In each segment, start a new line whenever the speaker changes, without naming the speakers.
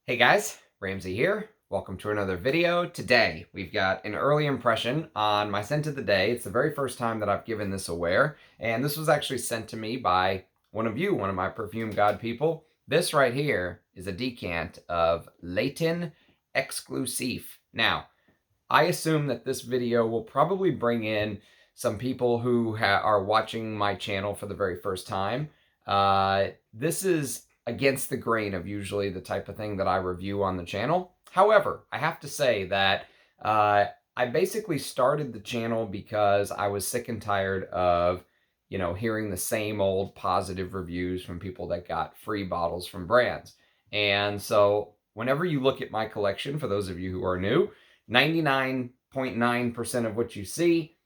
Hey guys, Ramsey here. Welcome to another video. Today, we've got an early impression on my scent of the day. It's the very first time that I've given this away, and this was actually sent to me by one of you, one of my perfume god people. This right here is a decant of Layton Exclusif. Now, I assume that this video will probably bring in some people who are watching my channel for the very first time. This is against the grain of usually the type of thing that I review on the channel. However, I have to say that I basically started the channel because I was sick and tired of, hearing the same old positive reviews from people that got free bottles from brands. And so whenever you look at my collection, for those of you who are new, 99.9% of what you see,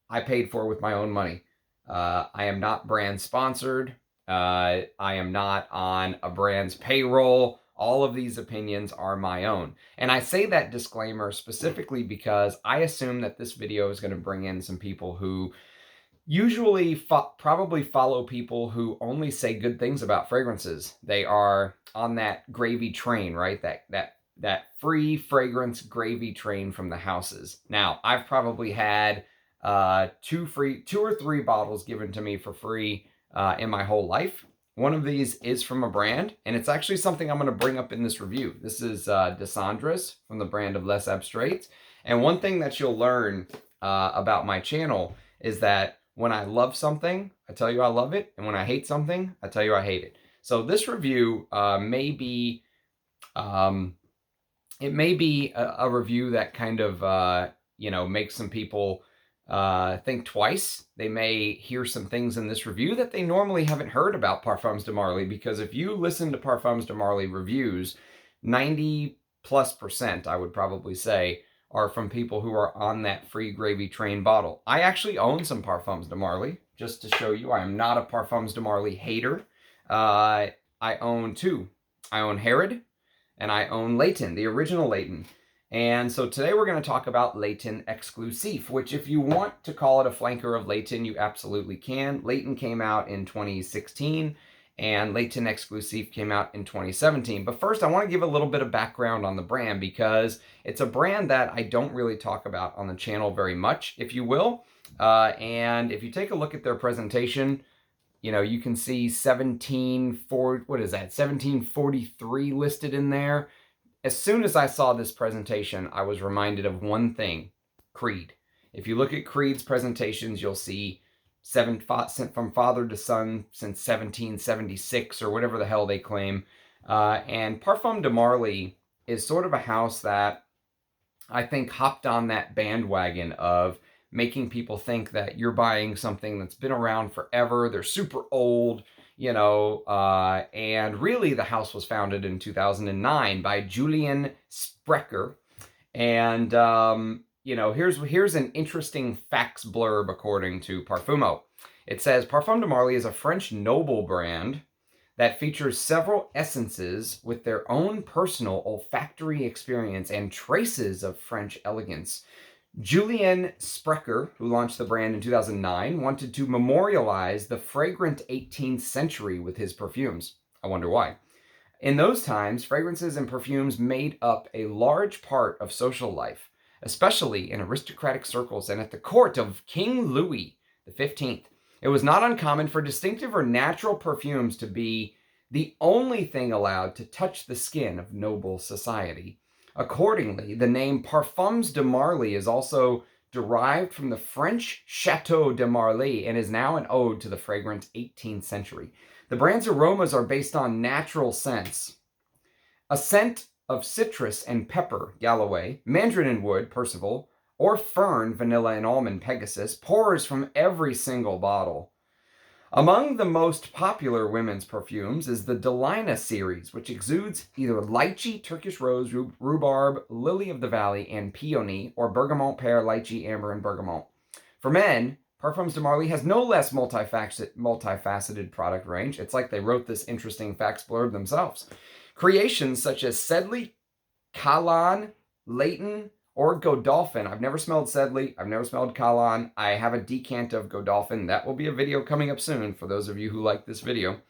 I paid for with my own money. I am not brand sponsored. I am not on a brand's payroll. All of these opinions are my own. And I say that disclaimer specifically because I assume that this video is going to bring in some people who usually probably follow people who only say good things about fragrances. They are on that gravy train, right? That free fragrance gravy train from the houses. Now, I've probably had two or three bottles given to me for free in my whole life. One of these is from a brand, and it's actually something I'm going to bring up in this review. This is Des Cendres from the brand of Les Abstraits. And one thing that you'll learn about my channel is that when I love something, I tell you I love it, and when I hate something, I tell you I hate it. So this review may be it may be a review that kind of makes some people think twice. They may hear some things in this review that they normally haven't heard about Parfums de Marly, because if you listen to Parfums de Marly reviews, 90+%, I would probably say, are from people who are on that free gravy train bottle. I actually own some Parfums de Marly, just to show you. I am not a Parfums de Marly hater. I own two. I own Herod, and I own Layton, the original Layton. And so today we're going to talk about Layton Exclusif, which if you want to call it a flanker of Layton, you absolutely can. Layton came out in 2016, and Layton Exclusif came out in 2017. But first, I want to give a little bit of background on the brand, because it's a brand that I don't really talk about on the channel very much, if you will. And if you take a look at their presentation, you can see 1743 listed in there. As soon as I saw this presentation, I was reminded of one thing: Creed. If you look at Creed's presentations, you'll see from father to son since 1776 or whatever the hell they claim. And Parfums de Marly is sort of a house that I think hopped on that bandwagon of making people think that you're buying something that's been around forever. They're super old, and really the house was founded in 2009 by Julian Sprecher. And, here's an interesting facts blurb according to Parfumo. It says, Parfum de Marly is a French noble brand that features several essences with their own personal olfactory experience and traces of French elegance. Julian Sprecher, who launched the brand in 2009, wanted to memorialize the fragrant 18th century with his perfumes. I wonder why. In those times, fragrances and perfumes made up a large part of social life, especially in aristocratic circles and at the court of King Louis XV. It was not uncommon for distinctive or natural perfumes to be the only thing allowed to touch the skin of noble society. Accordingly, the name Parfums de Marly is also derived from the French Chateau de Marly and is now an ode to the fragrant 18th century. The brand's aromas are based on natural scents. A scent of citrus and pepper, Galloway, mandarin and wood, Percival, or fern, vanilla and almond, Pegasus, pours from every single bottle. Among the most popular women's perfumes is the Delina series, which exudes either lychee, Turkish rose, rhubarb, lily of the valley, and peony, or bergamot, pear, lychee, amber, and bergamot. For men, Parfums de Marly has no less multifaceted product range. It's like they wrote this interesting facts blurb themselves. Creations such as Sedley, Kalan, Layton, or Godolphin. I've never smelled Sedley. I've never smelled Kalan. I have a decant of Godolphin. That will be a video coming up soon for those of you who like this video.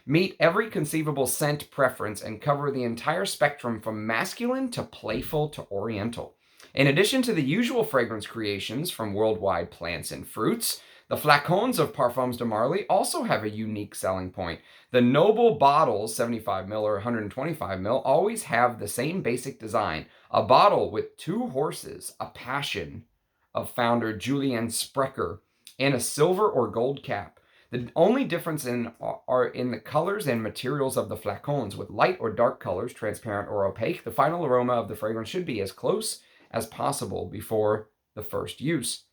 Meet every conceivable scent preference and cover the entire spectrum from masculine to playful to oriental. In addition to the usual fragrance creations from worldwide plants and fruits, the flacons of Parfums de Marly also have a unique selling point. The noble bottles, 75 ml or 125 ml, always have the same basic design. A bottle with 2 horses, a passion of founder Julian Sprecher, and a silver or gold cap. The only difference are in the colors and materials of the flacons. With light or dark colors, transparent or opaque, the final aroma of the fragrance should be as close as possible before the first use.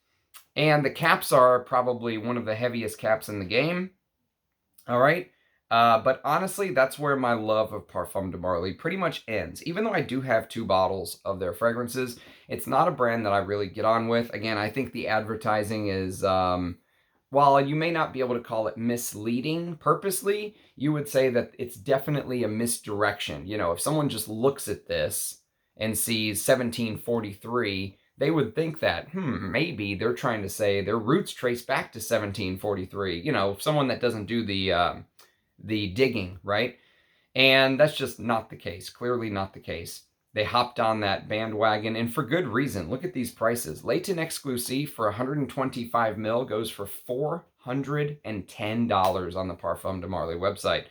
And the caps are probably one of the heaviest caps in the game. All right. But honestly, that's where my love of Parfums de Marly pretty much ends. Even though I do have 2 bottles of their fragrances, it's not a brand that I really get on with. Again, I think the advertising is, while you may not be able to call it misleading purposely, you would say that it's definitely a misdirection. You know, if someone just looks at this and sees 1743, they would think that, maybe they're trying to say their roots trace back to 1743. You know, someone that doesn't do the digging, right? And that's just not the case. Clearly not the case. They hopped on that bandwagon, and for good reason. Look at these prices. Layton Exclusif for 125 ml goes for $410 on the Parfums de Marly website.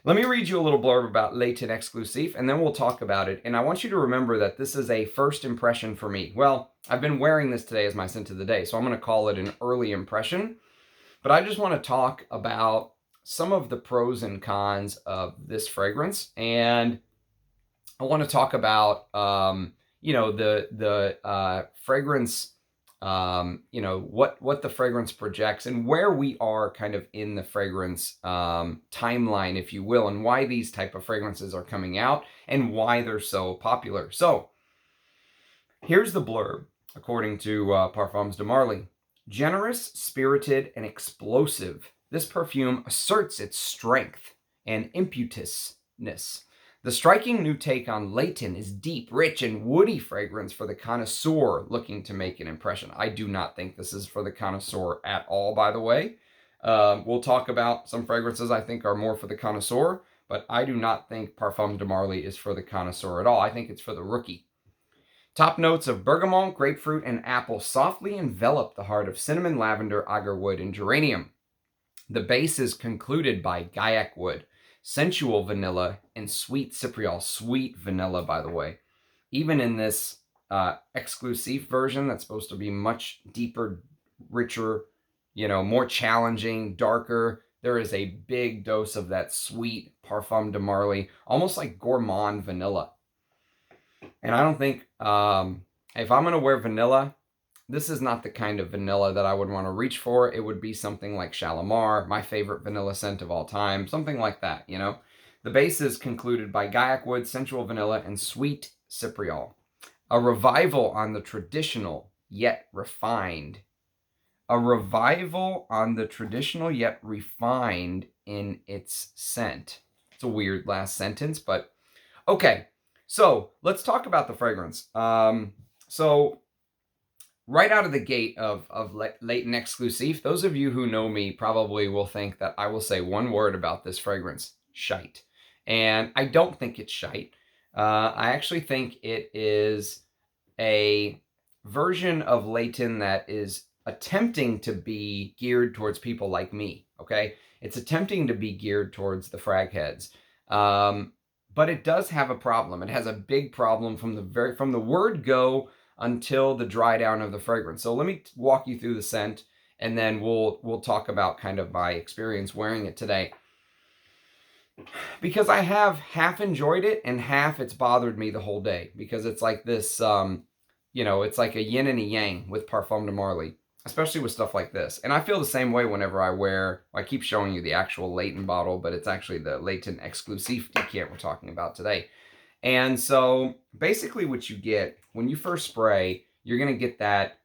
Let me read you a little blurb about Layton Exclusif, and then we'll talk about it. And I want you to remember that this is a first impression for me. Well, I've been wearing this today as my scent of the day, so I'm going to call it an early impression. But I just want to talk about some of the pros and cons of this fragrance, and I want to talk about, you know, the fragrance, you know, what the fragrance projects and where we are kind of in the fragrance timeline, if you will, and why these type of fragrances are coming out and why they're so popular. So here's the blurb, according to Parfums de Marly. Generous, spirited, and explosive, this perfume asserts its strength and impetuousness. The striking new take on Layton is deep, rich, and woody fragrance for the connoisseur looking to make an impression. I do not think this is for the connoisseur at all, by the way. We'll talk about some fragrances I think are more for the connoisseur, but I do not think Parfums de Marly is for the connoisseur at all. I think it's for the rookie. Top notes of bergamot, grapefruit, and apple softly envelop the heart of cinnamon, lavender, agar wood, and geranium. The base is concluded by gaiac wood, sensual vanilla, and sweet cypriol. Sweet vanilla, by the way. Even in this exclusive version that's supposed to be much deeper, richer, you know, more challenging, darker, there is a big dose of that sweet Parfums de Marly, almost like gourmand vanilla. And I don't think, if I'm going to wear vanilla, this is not the kind of vanilla that I would want to reach for. It would be something like Shalimar, my favorite vanilla scent of all time, something like that, you know. The base is concluded by gaiac wood, sensual vanilla, and sweet cypriol. A revival on the traditional yet refined. A revival on the traditional yet refined in its scent. It's a weird last sentence, but okay. So let's talk about the fragrance. So right out of the gate of Layton Exclusif, those of you who know me probably will think that I will say one word about this fragrance: shite. And I don't think it's shite. I actually think it is a version of Layton that is attempting to be geared towards people like me, okay? It's attempting to be geared towards the frag heads. But it does have a problem. It has a big problem from the word go until the dry down of the fragrance. So let me walk you through the scent, and then we'll talk about kind of my experience wearing it today. Because I have half enjoyed it and half it's bothered me the whole day, because it's like this, you know, it's like a yin and a yang with Parfums de Marly, especially with stuff like this. And I feel the same way whenever I keep showing you the actual Layton bottle, but it's actually the Layton Exclusif decant we're talking about today. And so basically what you get when you first spray, you're going to get that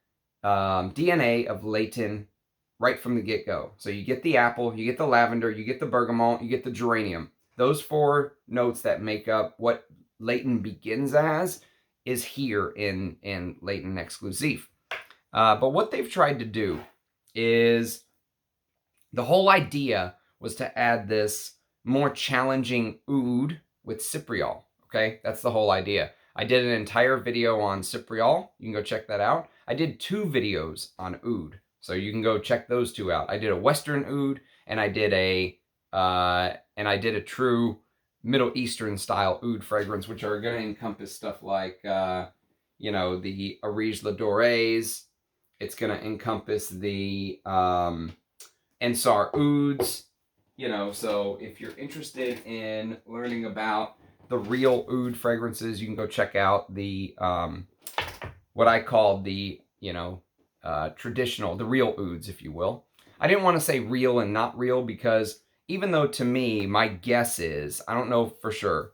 DNA of Layton right from the get-go. So you get the apple, you get the lavender, you get the bergamot, you get the geranium. Those 4 notes that make up what Layton begins as is here in Layton Exclusif. But what they've tried to do is, the whole idea was to add this more challenging oud with cypriol, okay? That's the whole idea. I did an entire video on cypriol. You can go check that out. I did 2 videos on oud, so you can go check those 2 out. I did a Western oud, and I did a true Middle Eastern style oud fragrance, which are going to encompass stuff like, you know, the Areej Dores. It's going to encompass the Ensar Ouds. You know, so if you're interested in learning about the real oud fragrances, you can go check out the what I call the, you know, traditional, the real ouds, if you will. I didn't want to say real and not real because even though to me, my guess is, I don't know for sure,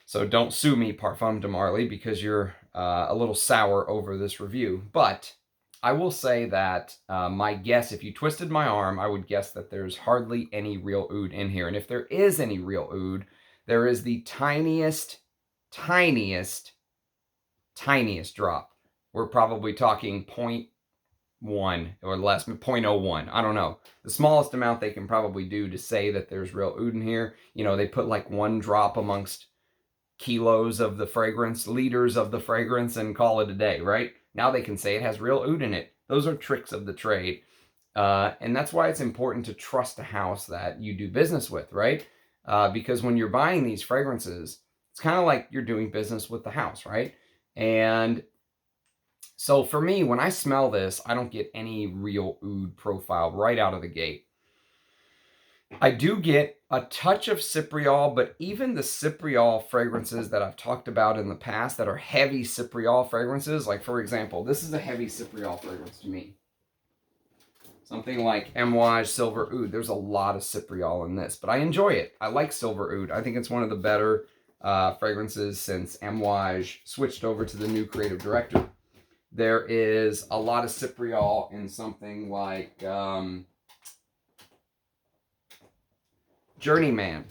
so don't sue me, Parfum de Marly, because you're a little sour over this review, but I will say that my guess, if you twisted my arm, I would guess that there's hardly any real oud in here. And if there is any real oud, there is the tiniest drop. We're probably talking 0.1 or less, 0.01. I don't know. The smallest amount they can probably do to say that there's real oud in here. You know, they put like 1 drop amongst kilos of the fragrance, liters of the fragrance, and call it a day, right? Now they can say it has real oud in it. Those are tricks of the trade. And that's why it's important to trust a house that you do business with, right? Because when you're buying these fragrances, it's kind of like you're doing business with the house, right? And so for me, when I smell this, I don't get any real oud profile right out of the gate. I do get a touch of cypriol, but even the cypriol fragrances that I've talked about in the past that are heavy cypriol fragrances, like for example, this is a heavy cypriol fragrance to me. Something like Amouage Silver Oud. There's a lot of cypriol in this, but I enjoy it. I like Silver Oud. I think it's one of the better fragrances since Amouage switched over to the new creative director. There is a lot of cypriol in something like Journeyman,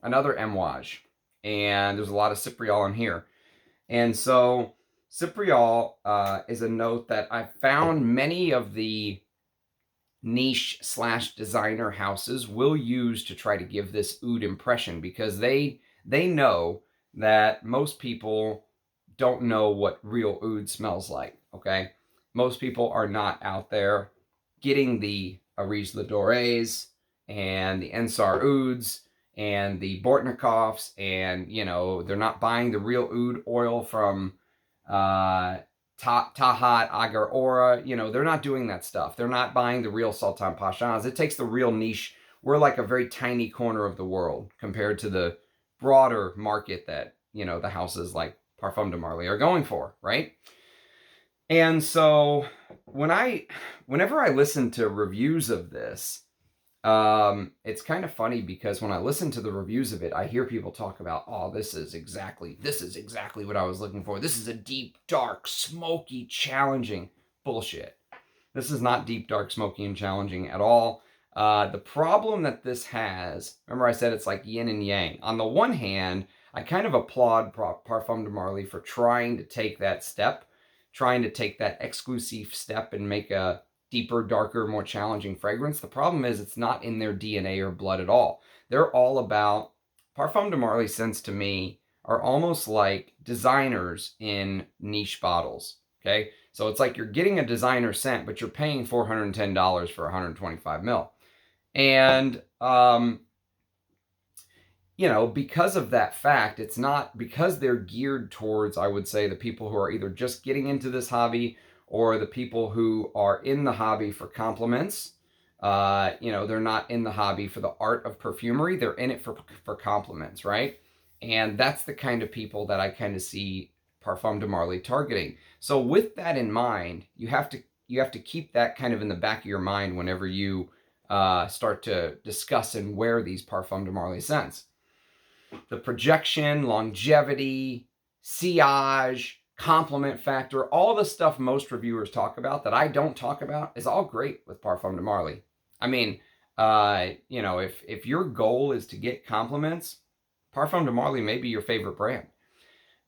another Amouage, and there's a lot of cypriol in here. And so cypriol is a note that I found many of the niche / designer houses will use to try to give this oud impression, because they know that most people don't know what real oud smells like, okay? Most people are not out there getting the Areej Dores and the Ensar Ouds and the Bortnikoffs, and, you know, they're not buying the real oud oil from Tahat, Agar Aura. You know, they're not doing that stuff. They're not buying the real Sultan Pashas. It takes the real niche. We're like a very tiny corner of the world compared to the broader market that, you know, the houses like Parfum de Marly are going for, right? And so whenever I listen to reviews of this, it's kind of funny because when I listen to the reviews of it, I hear people talk about, oh, this is exactly what I was looking for. This is a deep, dark, smoky, challenging. Bullshit. This is not deep, dark, smoky, and challenging at all. The problem that this has, remember I said it's like yin and yang. On the one hand, I kind of applaud Parfum de Marly for trying to take that step, trying to take that exclusive step and make a deeper, darker, more challenging fragrance. The problem is it's not in their DNA or blood at all. They're all about, Parfum de Marly scents to me are almost like designers in niche bottles, okay? So it's like you're getting a designer scent, but you're paying $410 for 125 ml. And, you know, because of that fact, it's not, because they're geared towards, I would say, the people who are either just getting into this hobby or the people who are in the hobby for compliments. You know, they're not in the hobby for the art of perfumery. They're in it for compliments, right? And that's the kind of people that I kind of see Parfum de Marly targeting. So with that in mind, you have to keep that kind of in the back of your mind whenever you start to discuss and wear these Parfum de Marly scents. The projection, longevity, sillage, compliment factor, all the stuff most reviewers talk about that I don't talk about is all great with Parfum de Marly. I mean, you know, if your goal is to get compliments, Parfum de Marly may be your favorite brand.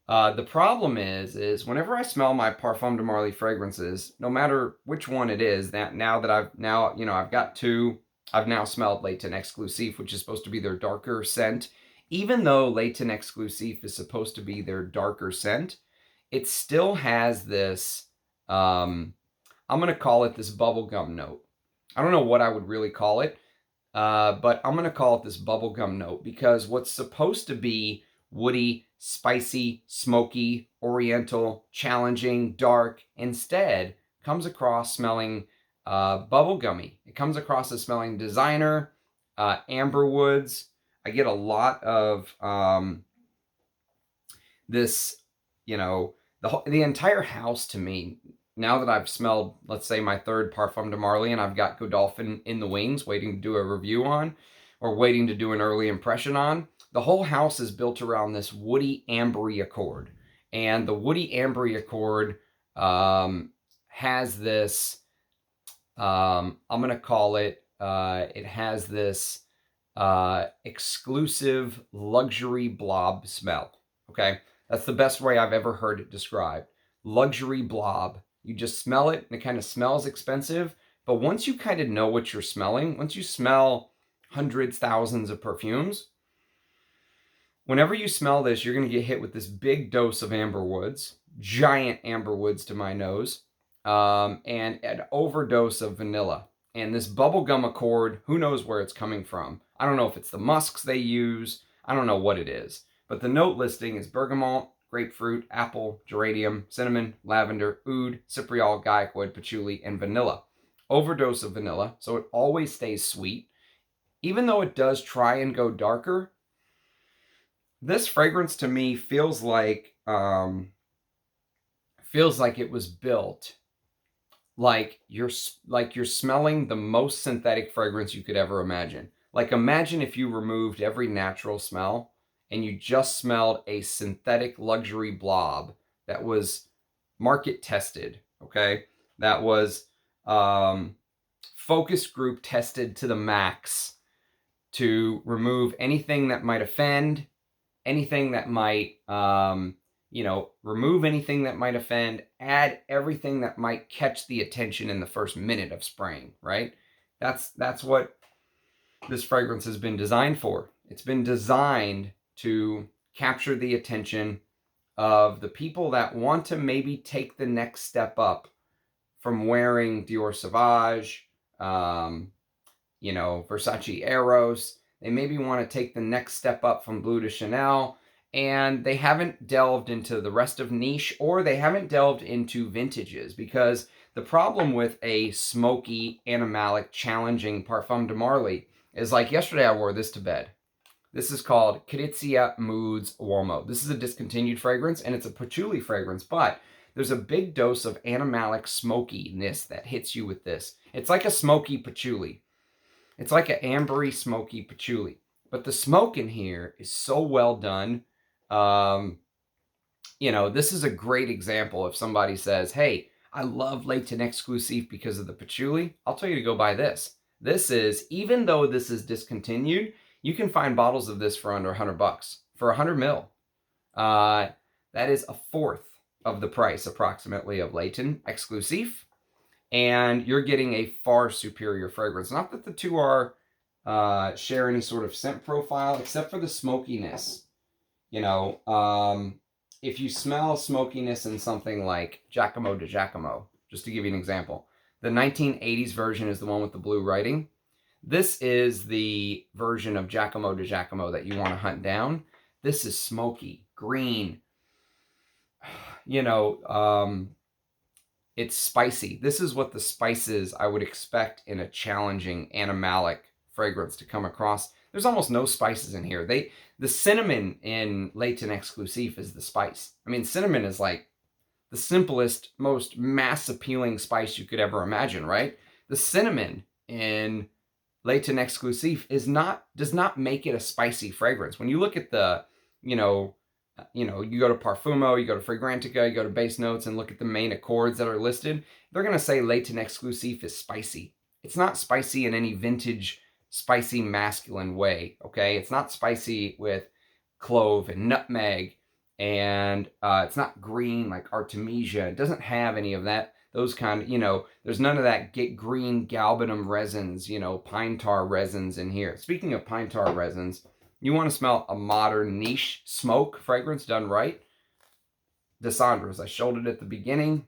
The problem is whenever I smell my Parfum de Marly fragrances, no matter which one it is, that I've got 2, I've now smelled Layton Exclusif, which is supposed to be their darker scent. Even though Layton Exclusif is supposed to be their darker scent, it still has this, I'm going to call it this bubblegum note. I don't know what I would really call it, but I'm going to call it this bubblegum note because what's supposed to be woody, spicy, smoky, oriental, challenging, dark, instead comes across smelling bubblegummy. It comes across as smelling designer, amber woods. I get a lot of this, you know, the entire house to me, now that I've smelled, let's say, my third Parfum de Marly, and I've got Godolphin in the wings waiting to do a review on, or waiting to do an early impression on, the whole house is built around this woody ambery accord. And the woody ambery accord has this, I'm going to call it, it has this exclusive luxury blob smell. Okay, that's the best way I've ever heard it described. Luxury blob. You just smell it, and it kind of smells expensive. But once you kind of know what you're smelling, once you smell hundreds, thousands of perfumes, whenever you smell this, you're going to get hit with this big dose of amber woods, giant amber woods to my nose, and an overdose of vanilla. And this bubblegum accord, who knows where it's coming from? I don't know if it's the musks they use. I don't know what it is. But the note listing is bergamot, grapefruit, apple, geranium, cinnamon, lavender, oud, cypriol, gaiacoid, patchouli, and vanilla. Overdose of vanilla, so it always stays sweet. Even though it does try and go darker, this fragrance to me feels like it was built like you're smelling the most synthetic fragrance you could ever imagine. Like, imagine if you removed every natural smell and you just smelled a synthetic luxury blob that was market tested, okay? That was focus group tested to the max to remove anything that might offend, anything that might, remove anything that might offend, add everything that might catch the attention in the first minute of spraying, right? That's what this fragrance has been designed for. It's been designed to capture the attention of the people that want to maybe take the next step up from wearing Dior Sauvage, Versace Eros. They maybe want to take the next step up from Bleu de Chanel, and they haven't delved into the rest of niche, or they haven't delved into vintages, because the problem with a smoky, animalic, challenging Parfum de Marly is, like, yesterday I wore this to bed. This is called Krizia Moods Uomo. This is a discontinued fragrance, and it's a patchouli fragrance, but there's a big dose of animalic smokiness that hits you with this. It's like a smoky patchouli. It's like an ambery, smoky patchouli. But the smoke in here is so well done. This is a great example if somebody says, hey, I love Layton Exclusif because of the patchouli. I'll tell you to go buy this. This is, even though this is discontinued, you can find bottles of this for under $100. For 100 mil. That is a fourth of the price, approximately, of Layton Exclusif. And you're getting a far superior fragrance. Not that the two are share any sort of scent profile, except for the smokiness. If you smell smokiness in something like Jacomo de Jacomo, just to give you an example, the 1980s version is the one with the blue writing. This is the version of Jacomo de Jacomo that you want to hunt down. This is smoky, green, it's spicy. This is what the spices I would expect in a challenging animalic fragrance to come across. There's almost no spices in here. The cinnamon in Layton Exclusif is the spice. I mean, cinnamon is like the simplest, most mass appealing spice you could ever imagine, right? The cinnamon in Layton Exclusif does not make it a spicy fragrance. When you look at the, you go to Parfumo, you go to Fragrantica, you go to Base Notes, and look at the main accords that are listed, they're going to say Layton Exclusif is spicy. It's not spicy in any vintage, spicy, masculine way, okay? It's not spicy with clove and nutmeg, and it's not green like Artemisia. It doesn't have any of that. those kind of, you know, there's none of that get green galbanum resins, you know, pine tar resins in here. Speaking of pine tar resins, you want to smell a modern niche smoke fragrance done right? Des Cendres. I showed it at the beginning,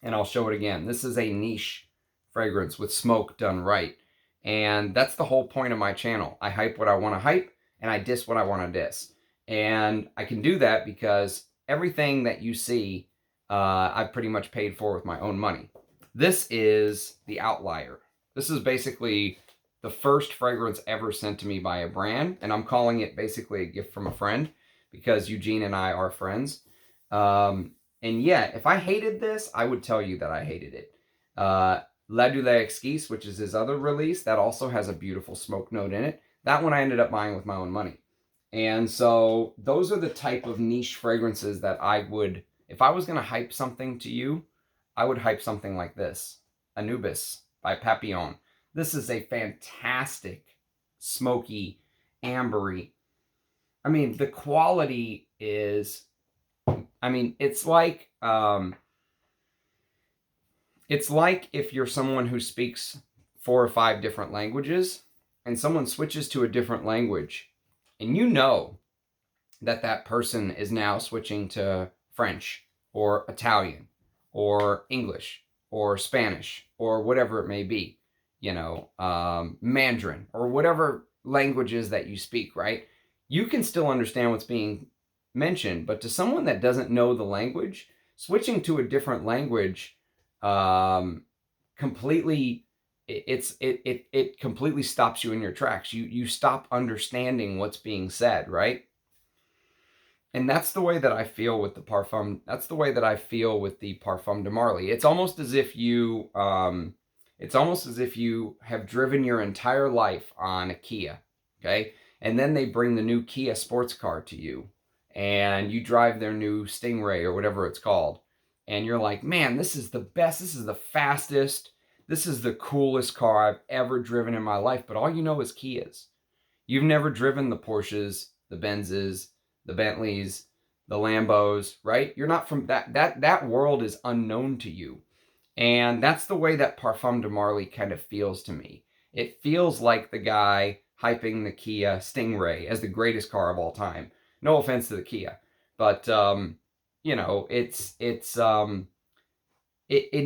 and I'll show it again. This is a niche fragrance with smoke done right. And that's the whole point of my channel. I hype what I want to hype, and I diss what I want to diss. And I can do that because everything that you see, I've pretty much paid for with my own money. This is the Outlier. This is basically the first fragrance ever sent to me by a brand, and I'm calling it basically a gift from a friend because Eugene and I are friends. And yet, if I hated this, I would tell you that I hated it. Exclusif, which is his other release, that also has a beautiful smoke note in it. That one I ended up buying with my own money. And so those are the type of niche fragrances that I would, if I was going to hype something to you, I would hype something like this. Anubis by Papillon. This is a fantastic, smoky, ambery. I mean, the quality is, I mean, it's like if you're someone who speaks 4 or 5 different languages and someone switches to a different language and you know that that person is now switching to French or Italian or English or Spanish or whatever it may be, you know, Mandarin or whatever languages that you speak, right? You can still understand what's being mentioned, but to someone that doesn't know the language, switching to a different language completely, it completely stops you in your tracks. You stop understanding what's being said, right? And that's the way that I feel with the Parfum. That's the way that I feel with the Parfum de Marly. It's almost as if you, have driven your entire life on a Kia, okay? And then they bring the new Kia sports car to you, and you drive their new Stingray or whatever it's called, and you're like, man, this is the best, this is the fastest, this is the coolest car I've ever driven in my life, but all you know is Kias. You've never driven the Porsches, the Benzes, the Bentleys, the Lambos, right? You're not from that world is unknown to you. And that's the way that Parfum de Marly kind of feels to me. It feels like the guy hyping the Kia Stingray as the greatest car of all time. No offense to the Kia, but you know, it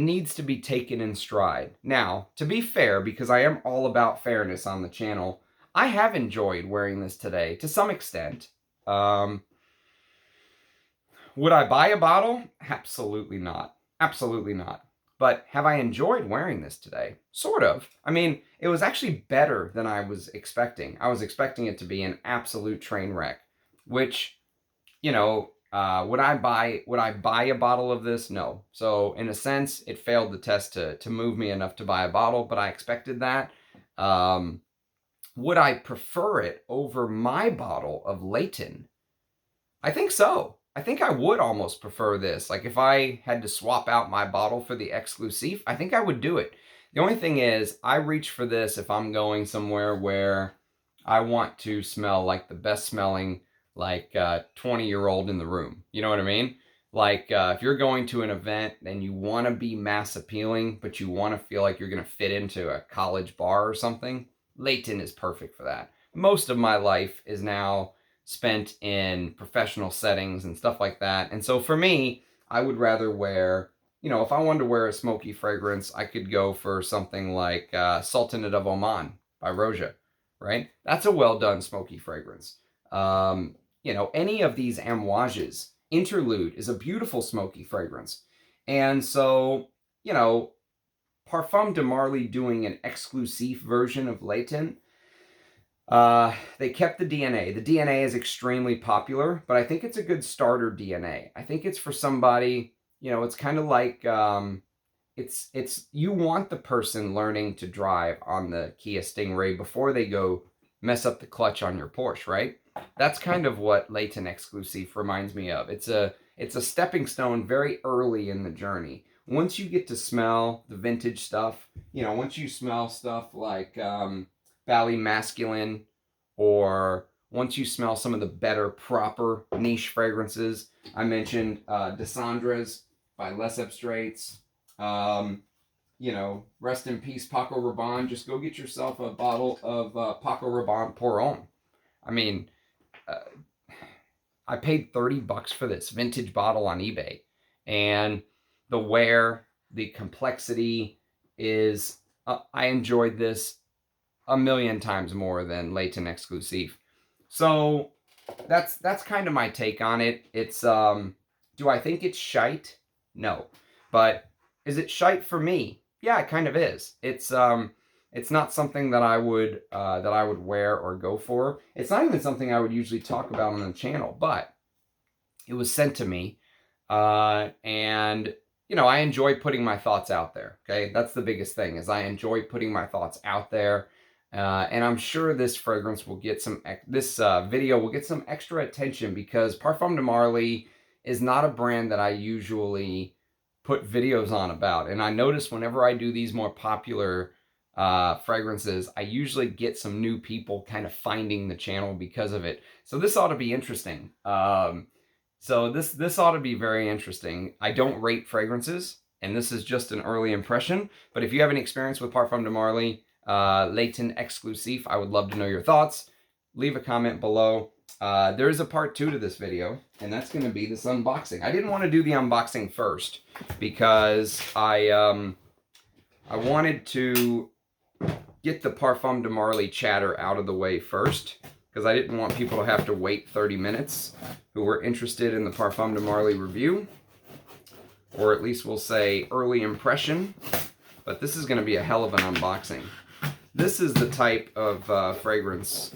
needs to be taken in stride. Now, to be fair, because I am all about fairness on the channel, I have enjoyed wearing this today to some extent. Would I buy a bottle? Absolutely not. Absolutely not. But have I enjoyed wearing this today? Sort of. I mean, it was actually better than I was expecting. I was expecting it to be an absolute train wreck, which, you know, would I buy a bottle of this? No. So in a sense, it failed the test to move me enough to buy a bottle, but I expected that. Would I prefer it over my bottle of Layton? I think so. I think I would almost prefer this. Like if I had to swap out my bottle for the Exclusif, I think I would do it. The only thing is, I reach for this if I'm going somewhere where I want to smell like the best smelling, like 20-year-old in the room. You know what I mean? Like if you're going to an event and you want to be mass appealing, but you want to feel like you're going to fit into a college bar or something, Layton is perfect for that. Most of my life is now spent in professional settings and stuff like that. And so for me, I would rather wear, you know, if I wanted to wear a smoky fragrance, I could go for something like Sultanate of Oman by Roja, right? That's a well-done smoky fragrance. You know, any of these Amouages, Interlude is a beautiful smoky fragrance. And so, you know, Parfum de Marly doing an Exclusif version of Layton, they kept the DNA. The DNA is extremely popular, but I think it's a good starter DNA. I think it's for somebody, you know, it's kind of like, you want the person learning to drive on the Kia Stingray before they go mess up the clutch on your Porsche, right? That's kind of what Layton Exclusif reminds me of. It's a stepping stone very early in the journey. Once you get to smell the vintage stuff, you know, once you smell stuff like, Bally Masculine, or once you smell some of the better proper niche fragrances, I mentioned Des Cendres by Les Abstraits, You know, rest in peace, Paco Rabanne. Just go get yourself a bottle of Paco Rabanne Pour Homme. I mean, I paid $30 for this vintage bottle on eBay. And the wear, the complexity is, I enjoyed this a million times more than Layton Exclusif. So that's kind of my take on it. It's, do I think it's shite? No. But is it shite for me? Yeah, it kind of is. It's not something that I would wear or go for. It's not even something I would usually talk about on the channel, but it was sent to me, and you know, I enjoy putting my thoughts out there. Okay, that's the biggest thing, is I enjoy putting my thoughts out there, and I'm sure this fragrance will get some. This video will get some extra attention because Parfum de Marly is not a brand that I usually put videos on about. And I notice whenever I do these more popular fragrances, I usually get some new people kind of finding the channel because of it. So this ought to be interesting. So this ought to be very interesting. I don't rate fragrances, and this is just an early impression. But if you have any experience with Parfum de Marly, Layton Exclusif, I would love to know your thoughts. Leave a comment below. There is a part 2 to this video, and that's going to be this unboxing. I didn't want to do the unboxing first because I wanted to get the Parfum de Marly chatter out of the way first, because I didn't want people to have to wait 30 minutes who were interested in the Parfum de Marly review, or at least we'll say early impression. But this is going to be a hell of an unboxing. This is the type of fragrance.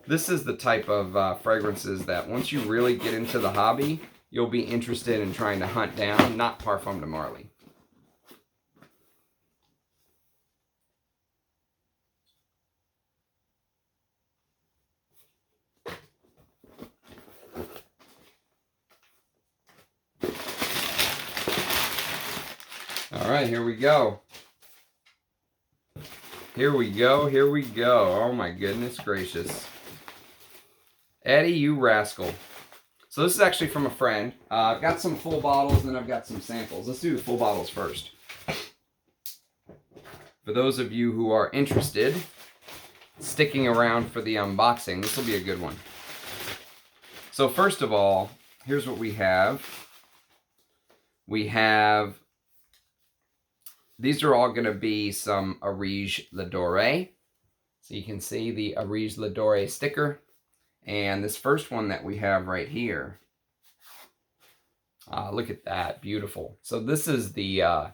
This is the type of fragrances that once you really get into the hobby, you'll be interested in trying to hunt down, not Parfum de Marly. All right, here we go. Here we go, here we go. Oh my goodness gracious. Eddie, you rascal. So this is actually from a friend. I've got some full bottles and I've got some samples. Let's do the full bottles first. For those of you who are interested, sticking around for the unboxing, this will be a good one. So first of all, here's what we have. We have, these are all going to be some Areej Dore. So you can see the Areej Dore sticker. And this first one that we have right here, look at that, beautiful. So this is the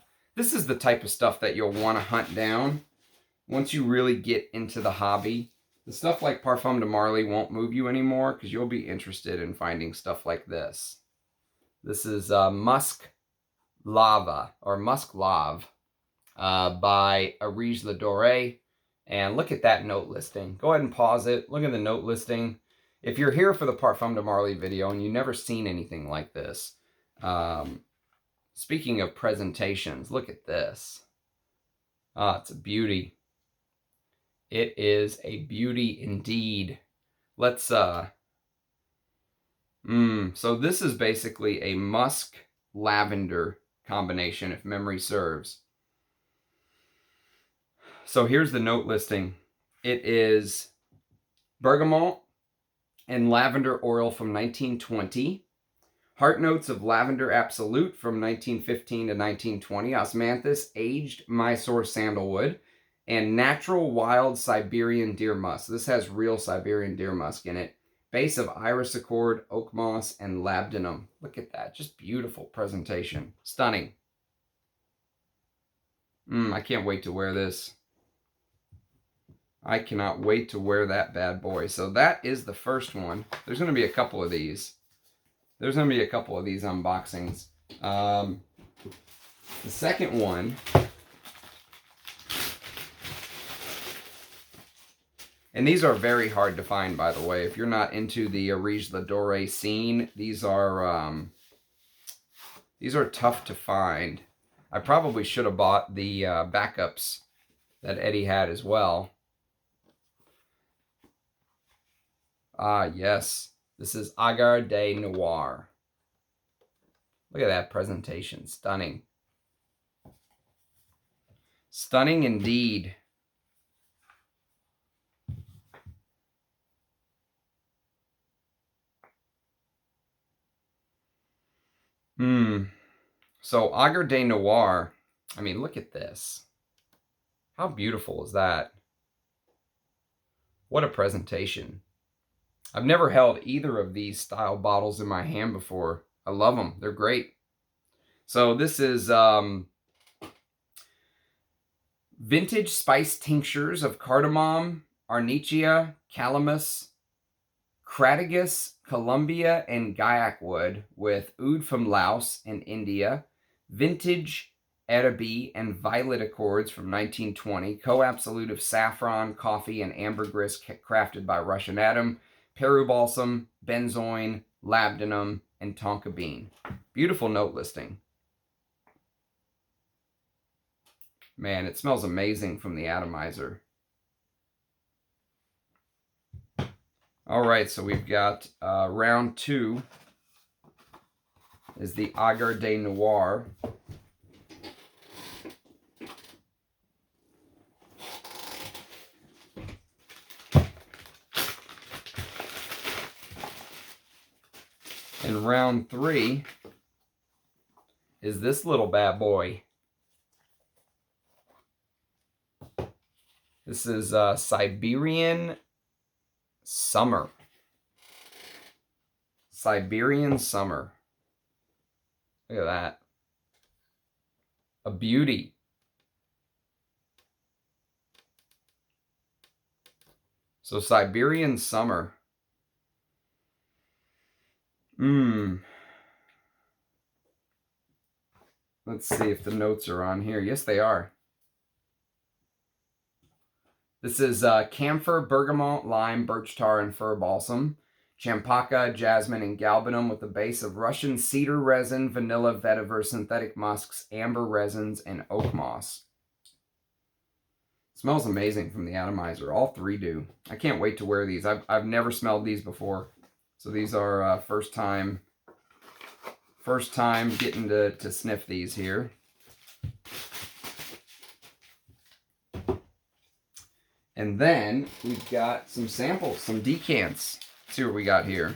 type of stuff that you'll want to hunt down once you really get into the hobby. The stuff like Parfum de Marly won't move you anymore because you'll be interested in finding stuff like this. This is Musk Lave, or Musk Lave, by Areej Dore. And look at that note listing. Go ahead and pause it. Look at the note listing. If you're here for the Parfum de Marly video and you've never seen anything like this, speaking of presentations, look at this. It's a beauty. It is a beauty indeed. Let's, so this is basically a musk lavender combination, if memory serves. So here's the note listing. It is bergamot and lavender oil from 1920. Heart notes of lavender absolute from 1915 to 1920. Osmanthus aged Mysore sandalwood. And natural wild Siberian deer musk. This has real Siberian deer musk in it. Base of iris accord, oak moss, and labdanum. Look at that. Just beautiful presentation. Stunning. I can't wait to wear this. I cannot wait to wear that bad boy. So that is the first one. There's going to be a couple of these. There's going to be a couple of these unboxings. The second one, and these are very hard to find, by the way. If you're not into the Areej Dore scene, these are tough to find. I probably should have bought the backups that Eddie had as well. Yes. This is Agar de Noir. Look at that presentation. Stunning. Stunning indeed. So Agar de Noir. I mean, look at this. How beautiful is that? What a presentation. I've never held either of these style bottles in my hand before. I love them. They're great. So this is vintage spice tinctures of cardamom, arnica, calamus, cratagus, Colombia, and Gyak wood with oud from Laos and India, vintage Araby and violet accords from 1920, co-absolute of saffron, coffee, and ambergris crafted by Russian Adam, Peru balsam, benzoin, labdanum, and tonka bean. Beautiful note listing. Man, it smells amazing from the atomizer. All right, so we've got round 2 is the Agar de Noir. And round 3 is this little bad boy. This is Siberian Summer. Siberian Summer. Look at that. A beauty. So Siberian Summer. Let's see if the notes are on here. Yes, they are. This is camphor, bergamot, lime, birch tar, and fir balsam. Champaca, jasmine, and galbanum with a base of Russian cedar resin, vanilla, vetiver, synthetic musks, amber resins, and oak moss. Smells amazing from the atomizer. All 3 do. I can't wait to wear these. I've never smelled these before. So these are first time getting to sniff these here. And then we've got some samples, some decants. Let's see what we got here.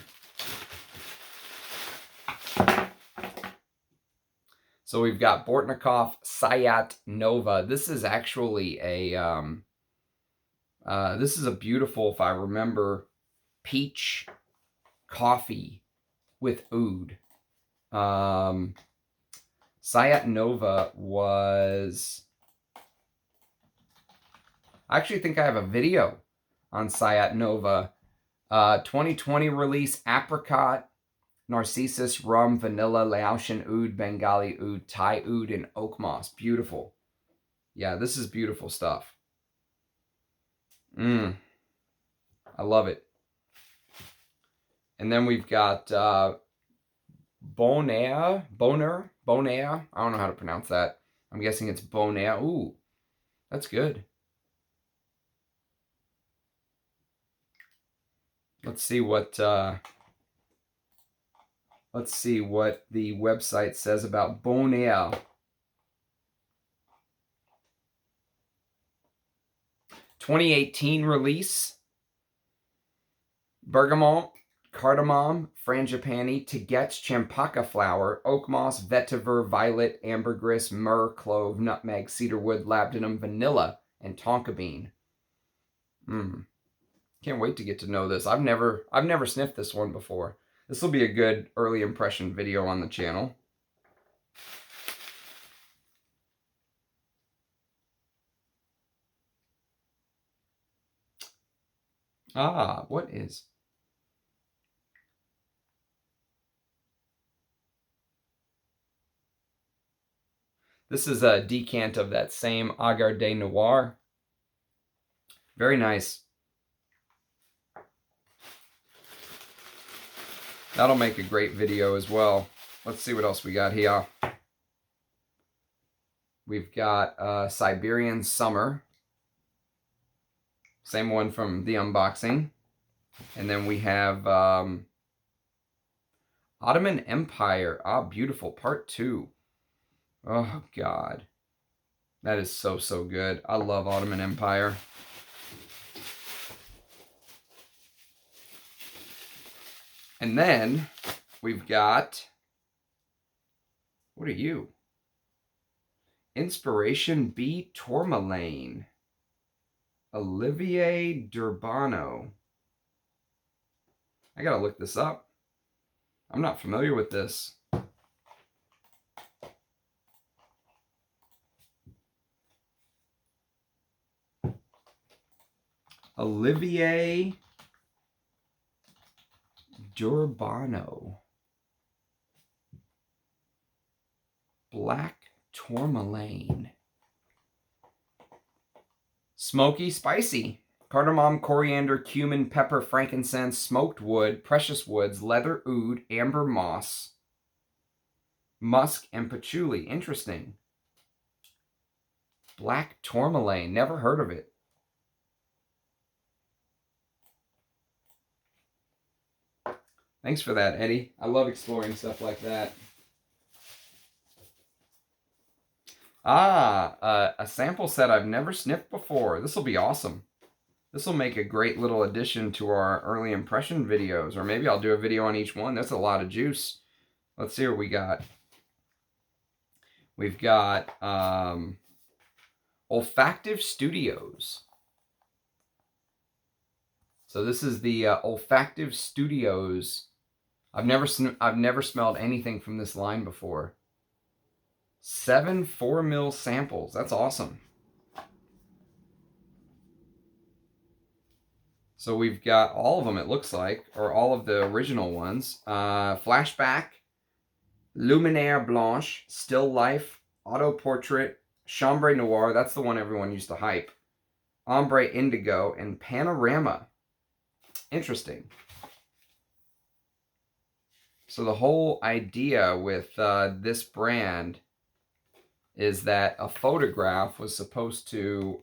So we've got Bortnikoff Sayat Nova. This is actually a this is a beautiful, if I remember, peach coffee with oud. Sayat Nova was... I actually think I have a video on Sayat Nova. 2020 release, apricot, narcissus, rum, vanilla, Laotian oud, Bengali oud, Thai oud, and oak moss. Beautiful. Yeah, this is beautiful stuff. I love it. And then we've got Bonheur. I don't know how to pronounce that. I'm guessing it's Bonheur. Ooh, that's good. Let's see what the website says about Bonheur. '18 release. Bergamot, cardamom, frangipani, taget, champaca flower, oak moss, vetiver, violet, ambergris, myrrh, clove, nutmeg, cedarwood, labdanum, vanilla, and tonka bean. Can't wait to get to know this. I've never sniffed this one before. This will be a good early impression video on the channel. What is... This is a decant of that same Agar de Noir. Very nice. That'll make a great video as well. Let's see what else we got here. We've got Siberian Summer. Same one from the unboxing. And then we have Ottoman Empire. Beautiful. Part 2. Oh, God. That is so, so good. I love Ottoman Empire. And then we've got, what are you? Inspiration B. Tourmaline. Olivier Durbano. I gotta look this up. I'm not familiar with this. Olivier Durbano. Black Tourmaline. Smoky, spicy. Cardamom, coriander, cumin, pepper, frankincense, smoked wood, precious woods, leather oud, amber moss, musk, and patchouli. Interesting. Black Tourmaline. Never heard of it. Thanks for that, Eddie. I love exploring stuff like that. A sample set I've never sniffed before. This will be awesome. This will make a great little addition to our early impression videos, or maybe I'll do a video on each one. That's a lot of juice. Let's see what we got. We've got Olfactive Studios. So this is the Olfactive Studios. I've never smelled anything from this line before. 7 4-ml samples. That's awesome. So we've got all of them, it looks like, or all of the original ones. Flashback, Luminaire Blanche, Still Life, Autoportrait, Chambre Noire, that's the one everyone used to hype, Ombre Indigo, and Panorama. Interesting. So the whole idea with this brand is that a photograph was supposed to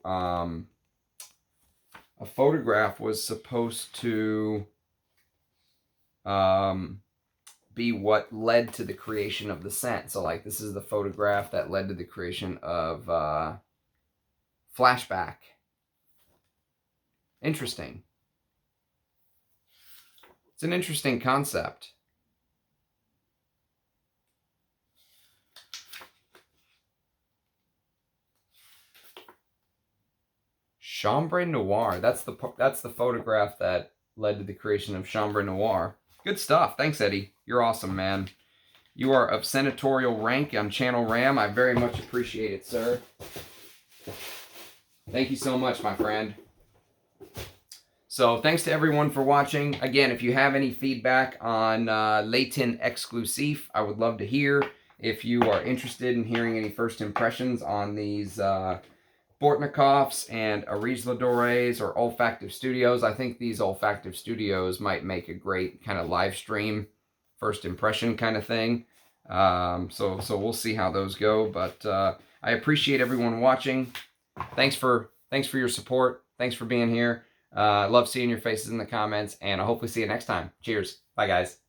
be what led to the creation of the scent. So like this is the photograph that led to the creation of Flashback. Interesting. It's an interesting concept. Chambre Noire. That's the photograph that led to the creation of Chambre Noire. Good stuff. Thanks, Eddie. You're awesome, man. You are of senatorial rank on Channel Ram. I very much appreciate it, sir. Thank you so much, my friend. So thanks to everyone for watching. Again, if you have any feedback on Layton Exclusif, I would love to hear. If you are interested in hearing any first impressions on these Bortnikoffs and Areej Dores or Olfactive Studios. I think these Olfactive Studios might make a great kind of live stream first impression kind of thing. So we'll see how those go. But I appreciate everyone watching. Thanks for your support. Thanks for being here. I love seeing your faces in the comments, and I'll hopefully see you next time. Cheers. Bye, guys.